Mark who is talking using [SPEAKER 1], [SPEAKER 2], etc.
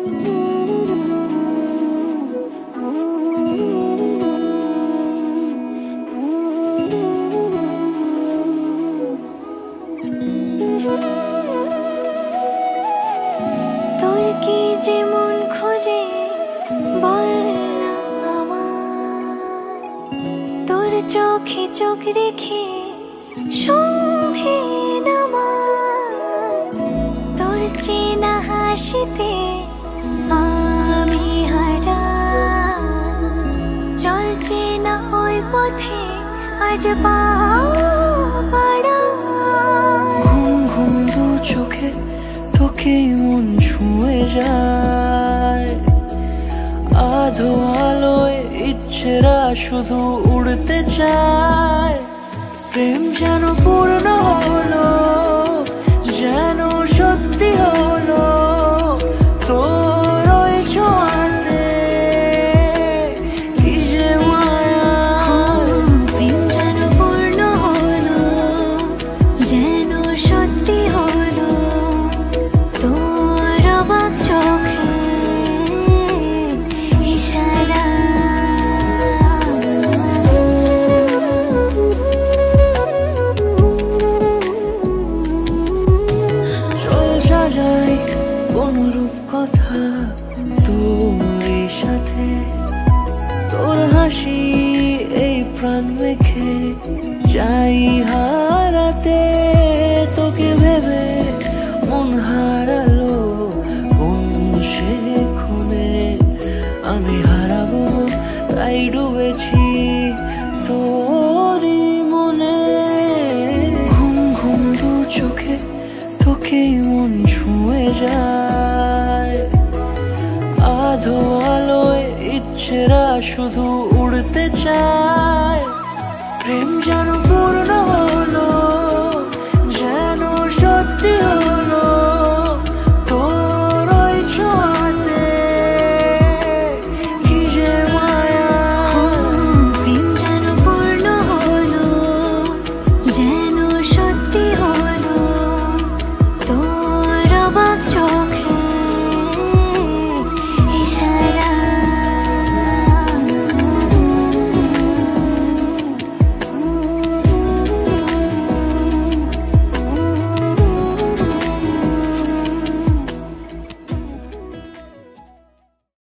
[SPEAKER 1] তোর কি যেমন খোঁজে বল না আমায়, তোর চোখে চোখ রেখে সন্ধে নামায়, তোর চেনা হাসিতে আমি হারাই, চল চেনা ওই পথে আজ পা বাড়াই।
[SPEAKER 2] ঘুম ঘুম দু চোখে তোকেই মন ছুঁয়ে যায়, আধো আলোয় ইচ্ছেরা শুধু উড়তে চায়। প্রেম যেন পূর্ণ হলো, যেন সত্যি হলো, তোর ওই ছোঁয়াতে কি যে মায়া।
[SPEAKER 1] প্রেম যেন পূর্ণ হলো, যেন সত্যি হলো, তোর অবাক চোখে ইশারা।
[SPEAKER 2] চল সাজাই কোনরূপ কথা তোর সাথে, তোর হাসি এই প্রাণ মেখে চাই হারাতে। তোকে ভেবে মন হারালো কোন সে খুনে, আমি হারাবো তাই ডুবেছি তোরই মনে। ঘুম ঘুম দু চোখে তোকেই মন ছুঁয়ে যায়, আধো আলোয় ইচ্ছেরা শুধু উড়তে চায়। প্রেম যেন পূর্ণ হলো,